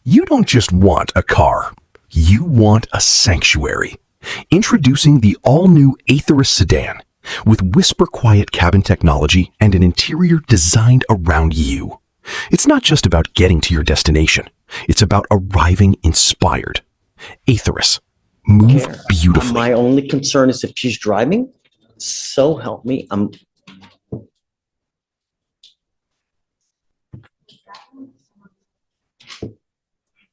You don't just want a car, you want a sanctuary. Introducing the all-new Aetherus sedan with whisper-quiet cabin technology and an interior designed around you. It's not just about getting to your destination, it's about arriving inspired. Aetherus. Move beautifully. My only concern is if she's driving. So help me.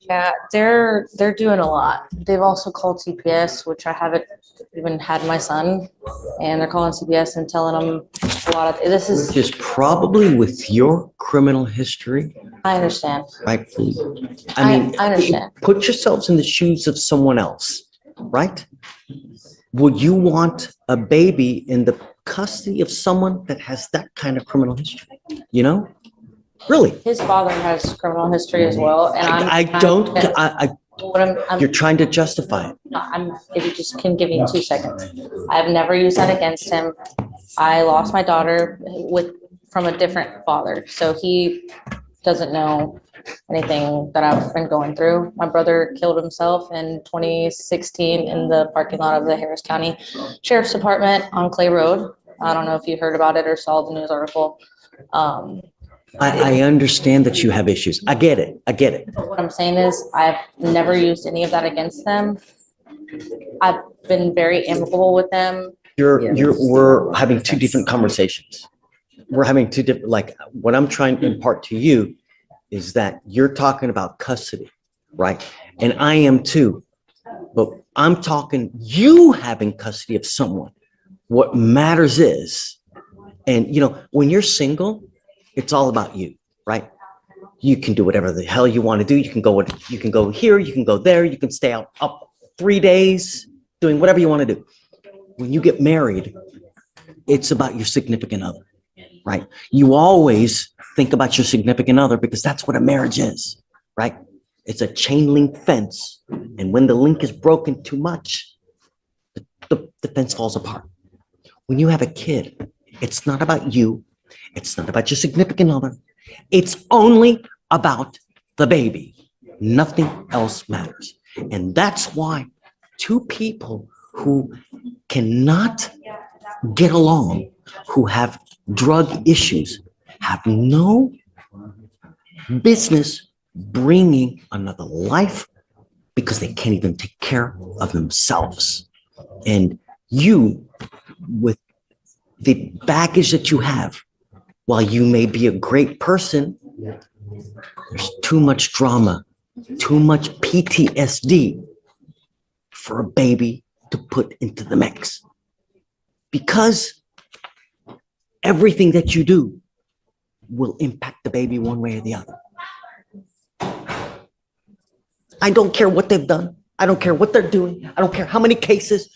Yeah, they're doing a lot. They've also called CPS, which I haven't even had my son, and they're calling CPS and telling them a lot of this is just probably with your criminal history. I understand. Rightfully. I mean, I understand. Put yourselves in the shoes of someone else, right? Would you want a baby in the custody of someone that has that kind of criminal history? You know? Really? His father has criminal history as well, and you're trying to justify it. If you just can give me 2 seconds. I've never used that against him. I lost my daughter from a different father, so he doesn't know anything that I've been going through. My brother killed himself in 2016 in the parking lot of the Harris County Sheriff's Department on Clay Road. I don't know if you heard about it or saw the news article. I understand that you have issues. I get it. But what I'm saying is I've never used any of that against them. I've been very amicable with them. We're having two different conversations. We're having two different, like what I'm trying to impart to you is that you're talking about custody, right? And I am too, but I'm talking you having custody of someone. What matters is, and you know, when you're single, it's all about you, right? You can do whatever the hell you want to do. You can go here, you can go there, you can stay up 3 days doing whatever you want to do. When you get married, it's about your significant other, right? You always think about your significant other because that's what a marriage is, right? It's a chain link fence. And when the link is broken too much, the fence falls apart. When you have a kid, it's not about you. It's not about your significant other. It's only about the baby. Nothing else matters. And that's why two people who cannot get along, who have drug issues, have no business bringing another life because they can't even take care of themselves. And you, with the baggage that you have, while you may be a great person, there's too much drama, too much PTSD for a baby to put into the mix. Because everything that you do will impact the baby one way or the other. I don't care what they've done. I don't care what they're doing. I don't care how many cases.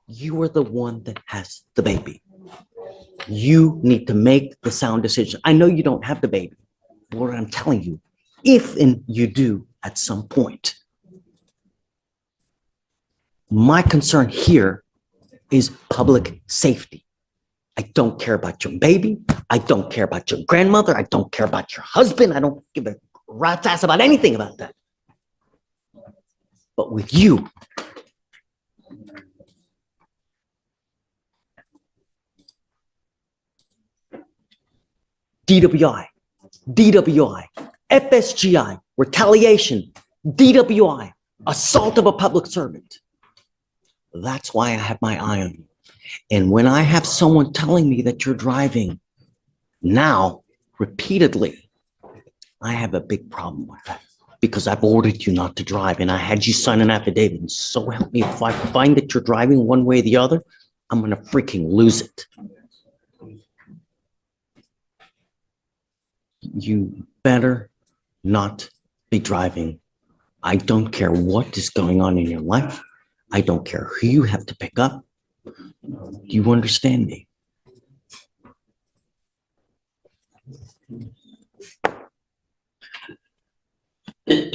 You are the one that has the baby. You need to make the sound decision. I know you don't have the baby. But what I'm telling you, if and you do at some point, my concern here is public safety. I don't care about your baby. I don't care about your grandmother. I don't care about your husband. I don't give a rat's ass about anything about that. But with you, DWI, FSGI, retaliation, DWI, assault of a public servant. That's why I have my eye on you. And when I have someone telling me that you're driving now repeatedly, I have a big problem with that because I've ordered you not to drive and I had you sign an affidavit. And so help me, if I find that you're driving one way or the other, I'm going to freaking lose it. You better not be driving. I don't care what is going on in your life. I don't care who you have to pick up. Do you understand me?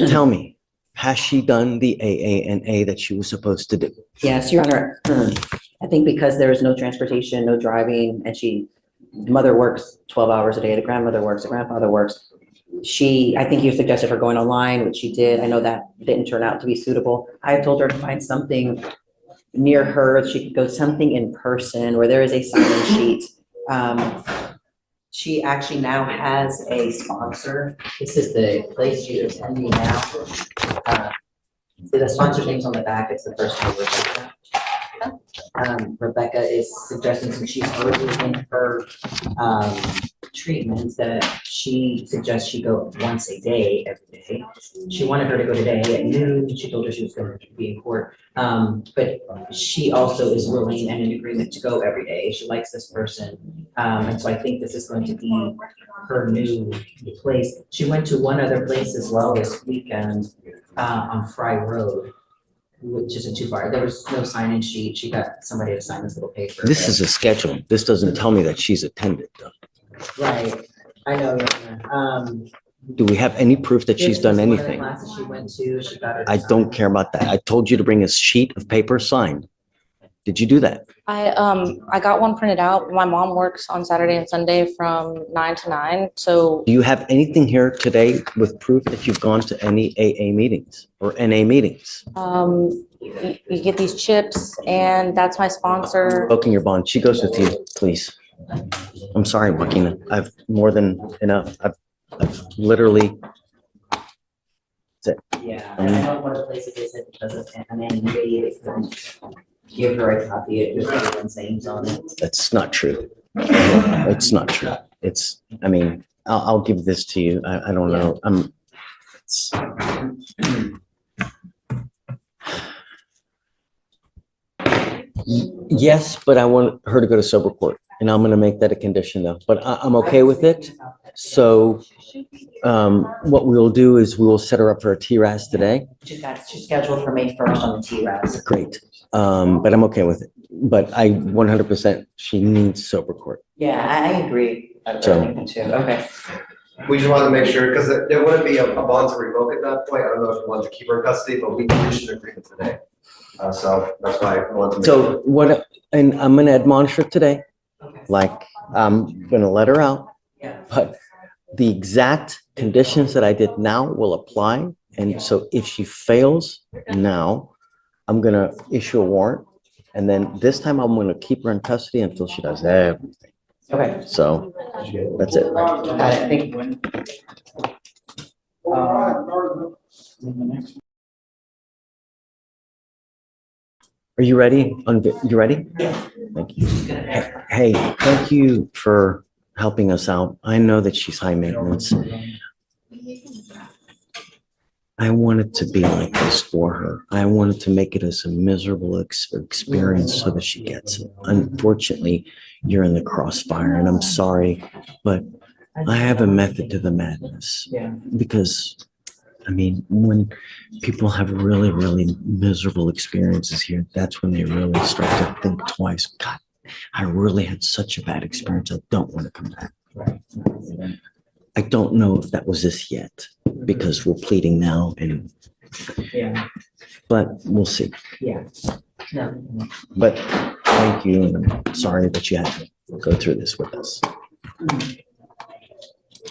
Tell me, has she done the AANA that she was supposed to do? Yes, Your Honor. I think because there is no transportation, no driving, and the mother works 12 hours a day, the grandmother works, the grandfather works. I think you suggested her going online, which she did. I know that didn't turn out to be suitable. I told her to find something near her. She could go something in person where there is a sign-in sheet. She actually now has a sponsor. This is the place she's attending now. The sponsor's name's on the back. It's the first name, Rebecca. Rebecca is suggesting, since she's early in her treatments, that she suggests she go once a day, every day. She wanted her to go today at noon. She told her she was going to be in court. But she also is willing and in agreement to go every day. She likes this person. And so I think this is going to be her new place. She went to one other place as well this weekend on Fry Road, which isn't too far. There was no sign-in sheet. She got somebody to sign this little paper. This is a schedule. This doesn't tell me that she's attended though. Right. I know, Your Honor. Do we have any proof that she's This done was one of the anything? classes she went to. She got her to I sign. don't care about that. I told you to bring a sheet of paper signed. Did you do that? I got one printed out. My mom works on Saturday and Sunday from 9 to 9, so Do you have anything here today with proof that you've gone to any AA meetings or NA meetings? you get these chips, and that's my sponsor. Open your bond. She goes with you, please. I'm sorry, Joaquina. I've more than enough. I've literally, Yeah, and I know one of the places they said because of anonymity, they couldn't give her a copy. It was everyone's names on it. that's not true. It's not true. I mean, I'll give this to you. I don't know. Yes, but I want her to go to sober court, and I'm gonna make that a condition though, but I'm okay with it. So, what we'll do is we will set her up for a TRAS today. She's scheduled for May 1st on the TRAS. Great. But I'm okay with it. But I 100%, she needs sober court. Yeah, I agree. I So- think too. Okay. We just wanted to make sure, because there wouldn't be a bond to revoke at that point. I don't know if you want to keep her in custody, but we reached an agreement today. So that's why I wanted to make So sure. what, and I'm gonna admonish her today, Okay. like, I'm gonna let her out, Yeah. but the exact conditions that I did now will apply. And so if she fails now, I'm gonna issue a warrant. And then this time I'm gonna keep her in custody until she does everything. Okay. So that's it. Got it. Thank you. Are you ready? You ready? Yeah. Thank you. Hey, thank you for helping us out. I know that she's high maintenance. I wanted to be like this for her. I wanted to make it as a miserable experience so that she gets it. Unfortunately, you're in the crossfire, and I'm sorry, but I have a method to the madness. Yeah. Because, I mean, when people have really, really miserable experiences here, that's when they really start to think twice. God, I really had such a bad experience. I don't want to come back. I don't know if that was this yet, because we're pleading now, and Yeah. but we'll see. Yeah. No. But thank you, and I'm sorry that you had to go through this with us.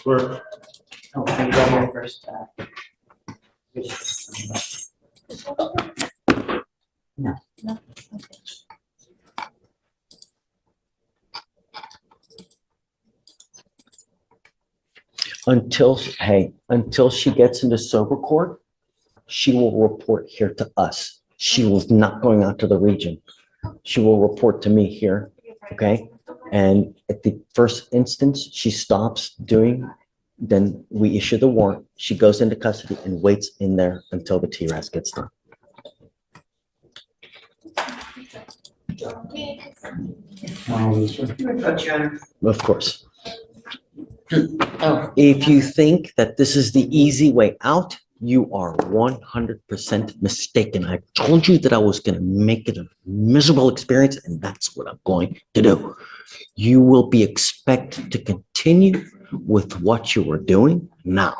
We're- Oh, can you go here first? No. Until she gets into sober court, she will report here to us. She was not going out to the region. She will report to me here, okay? And at the first instance, she stops doing, then we issue the warrant. She goes into custody and waits in there until the TRAS gets done. Of course. Oh. If you think that this is the easy way out, you are 100% mistaken. I told you that I was going to make it a miserable experience, and that's what I'm going to do. You will be expected to continue with what you were doing now.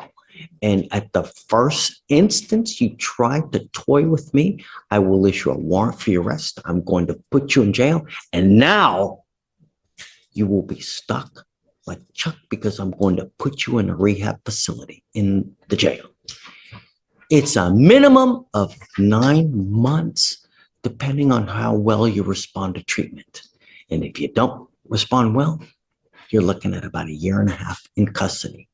And at the first instance you try to toy with me, I will issue a warrant for your arrest. I'm going to put you in jail. And now you will be stuck like Chuck, because I'm going to put you in a rehab facility in the jail. It's a minimum of 9 months, depending on how well you respond to treatment. And if you don't respond well, you're looking at about 1.5 years in custody.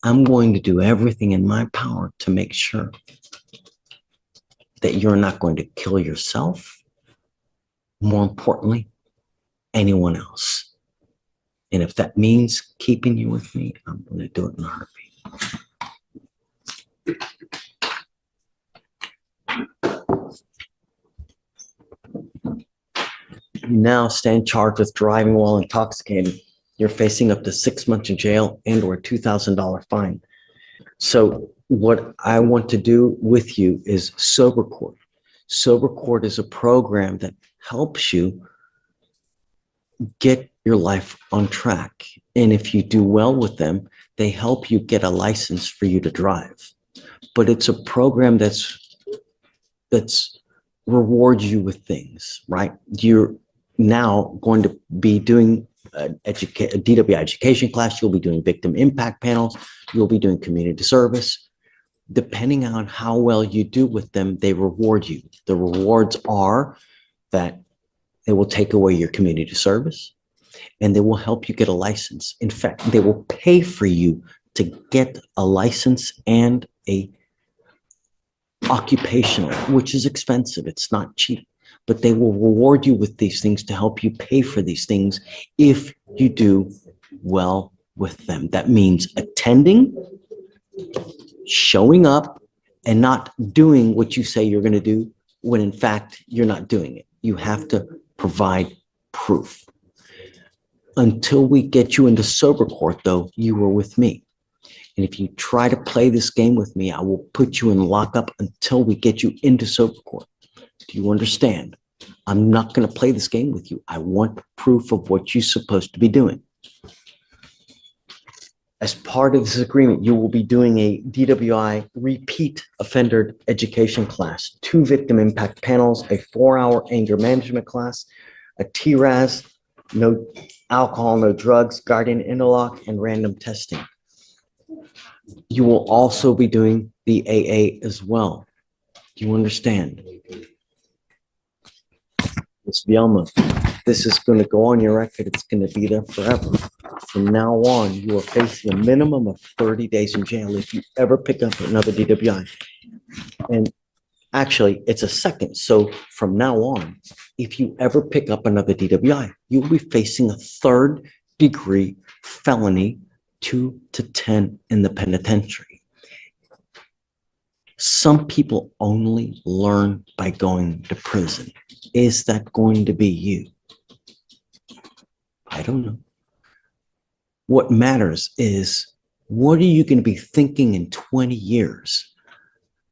I'm going to do everything in my power to make sure that you're not going to kill yourself, more importantly, anyone else. And if that means keeping you with me, I'm going to do it in a heartbeat. You now stand charged with driving while intoxicated. You're facing up to 6 months in jail and or a $2,000 fine. So what I want to do with you is Sober Court. Sober Court is a program that helps you get your life on track. And if you do well with them, they help you get a license for you to drive. But it's a program that's rewards you with things, right? You're now going to be doing a DWI education class. You'll be doing victim impact panels. You'll be doing community service. Depending on how well you do with them, they reward you. The rewards are that they will take away your community service and they will help you get a license. In fact, they will pay for you to get a license and a occupational, which is expensive. It's not cheap, but they will reward you with these things to help you pay for these things if you do well with them. That means attending, showing up, and not doing what you say you're going to do when in fact you're not doing it. You have to provide proof. Until we get you into Sober Court, though, you were with me. And if you try to play this game with me, I will put you in lockup until we get you into Sober Court. Do you understand? I'm not going to play this game with you. I want proof of what you're supposed to be doing. As part of this agreement, you will be doing a DWI repeat offender education class, 2 victim impact panels, a 4-hour anger management class, a TRAS, no alcohol, no drugs, guardian interlock, and random testing. You will also be doing the AA as well. Do you understand? Ms. Bielma, this is going to go on your record. It's going to be there forever. From now on, you are facing a minimum of 30 days in jail if you ever pick up another DWI. And actually, it's a second. So from now on, if you ever pick up another DWI, you will be facing a 3rd-degree felony, 2 to 10 in the penitentiary. Some people only learn by going to prison. Is that going to be you? I don't know. What matters is, what are you going to be thinking in 20 years?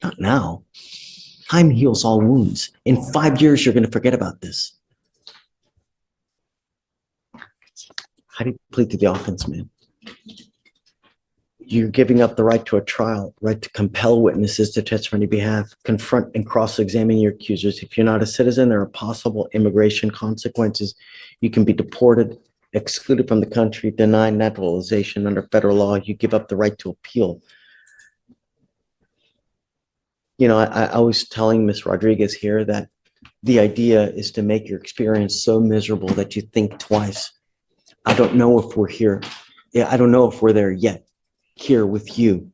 Not now. Time heals all wounds. In 5 years, you're going to forget about this. How do you plead to the offense, man? You're giving up the right to a trial, right to compel witnesses to testify on your behalf, confront and cross-examine your accusers. If you're not a citizen, there are possible immigration consequences. You can be deported, excluded from the country, denied naturalization under federal law. You give up the right to appeal. You know, I was telling Ms. Rodriguez here that the idea is to make your experience so miserable that you think twice. I don't know if we're here. Yeah, I don't know if we're there yet. Here with you.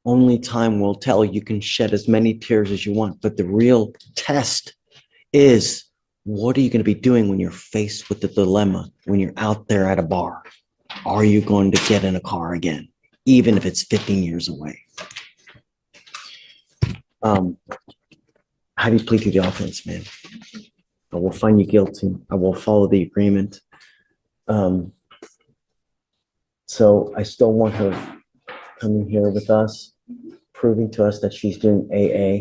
Only time will tell. You can shed as many tears as you want, but the real test is, what are you going to be doing when you're faced with the dilemma, when you're out there at a bar? Are you going to get in a car again, even if it's 15 years away? How do you plead to the offense, man? I will find you guilty. I will follow the agreement. So I still want her coming here with us, proving to us that she's doing AA,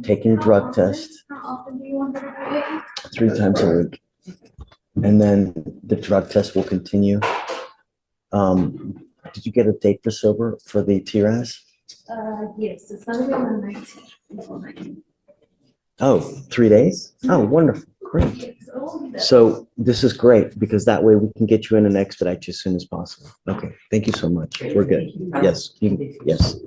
taking a drug test 3 times a week. And then the drug test will continue. Did you get a date for sober for the TRAS? Yes, it's gonna be on the 19th. Oh, 3 days? Oh, wonderful. Great. So this is great because that way we can get you in and expedite you as soon as possible. Okay, thank you so much. We're good. Yes, yes.